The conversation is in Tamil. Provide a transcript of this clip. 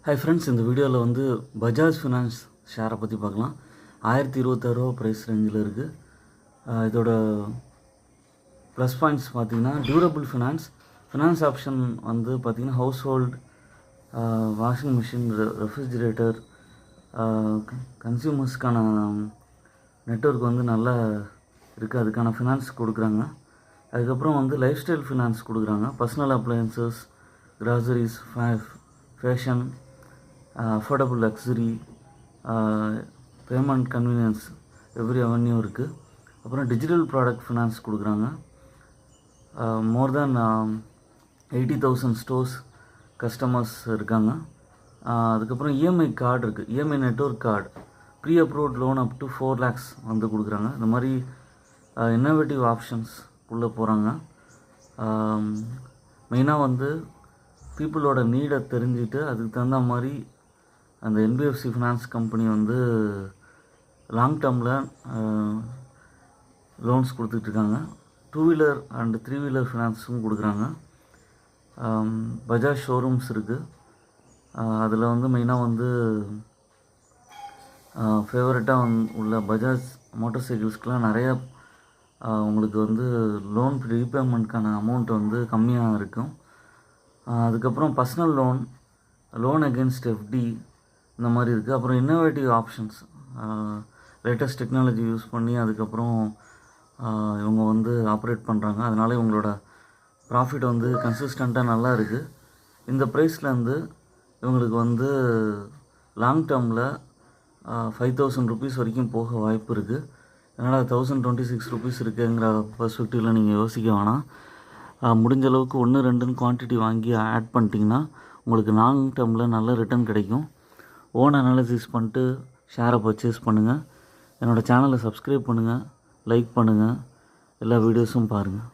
ஹாய் ஃப்ரெண்ட்ஸ், இந்த வீடியோவில் வந்து பஜாஜ் ஃபினான்ஸ் ஷேரை பற்றி பார்க்கலாம். 1026 ரூபா ப்ரைஸ் ரேஞ்சில் இருக்குது. இதோட ப்ளஸ் பாயிண்ட்ஸ் பார்த்திங்கன்னா டியூரபிள் ஃபினான்ஸ் ஆப்ஷன் வந்து பார்த்திங்கன்னா household, washing machine, refrigerator, கன்சியூமர்ஸ்க்கான நெட்வொர்க் வந்து நல்லா இருக்குது. அதுக்கான ஃபினான்ஸ் கொடுக்குறாங்க. அதுக்கப்புறம் வந்து லைஃப் ஸ்டைல் ஃபினான்ஸ் கொடுக்குறாங்க. Personal appliances, groceries, fashion, affordable luxury, payment convenience, every avenue இருக்குது. அப்புறம் டிஜிட்டல் ப்ராடக்ட் ஃபினான்ஸ் கொடுக்குறாங்க. மோர் தேன் 80,000 ஸ்டோர்ஸ் கஸ்டமர்ஸ் இருக்காங்க. அதுக்கப்புறம் இஎம்ஐ கார்டு இருக்குது. EMI network card, pre approved loan up to 4 lakhs வந்து கொடுக்குறாங்க. இந்த மாதிரி இன்னோவேட்டிவ் ஆப்ஷன்ஸ் உள்ளே போகிறாங்க. மெயினாக வந்து பீப்புளோட நீடை தெரிஞ்சுட்டு அதுக்கு தகுந்த மாதிரி அந்த என்பிஎஃப்சி ஃபினான்ஸ் கம்பெனி வந்து லாங் டேர்மில் லோன்ஸ் கொடுத்துட்ருக்காங்க. 2 வீலர் அண்ட் 3 வீலர் ஃபினான்ஸும் கொடுக்குறாங்க. பஜாஜ் ஷோரூம்ஸ் இருக்குது. அதில் வந்து மெயினாக வந்து ஃபேவரட்டாக உள்ள பஜாஜ் மோட்டார் சைக்கிள்ஸ்க்கெலாம் நிறையா உங்களுக்கு வந்து லோன் ரீபேமெண்ட்கான அமௌண்ட் வந்து கம்மியாக இருக்கும். அதுக்கப்புறம் பர்சனல் லோன் அகென்ஸ்ட் எஃப்டி இந்த மாதிரி இருக்குது. அப்புறம் innovative options, latest technology use பண்ணி அதுக்கப்புறம் இவங்க வந்து ஆப்ரேட் பண்ணுறாங்க. அதனால் இவங்களோட ப்ராஃபிட் வந்து கன்சிஸ்டண்ட்டாக நல்லா இருக்குது. இந்த ப்ரைஸ்லேருந்து இவங்களுக்கு வந்து லாங் டேர்மில் 5,000 rupees வரைக்கும் போக வாய்ப்பு இருக்குது. அதனால் 1,026 rupees இருக்குங்கிற பர்ஸ்பெக்டிவில் நீங்கள் யோசிக்க வேணாம். முடிஞ்ச அளவுக்கு 1-2 குவான்டிட்டி வாங்கி ஆட் பண்ணிட்டீங்கன்னா உங்களுக்கு லாங் டேர்மில் நல்ல ரிட்டர்ன் கிடைக்கும். ஓன் அனாலிசிஸ் பண்ணிட்டு ஷேரை பர்ச்சேஸ் பண்ணுங்கள். என்னோடய சேனலை சப்ஸ்கிரைப் பண்ணுங்கள், லைக் பண்ணுங்கள், எல்லா வீடியோஸும் பாருங்கள்.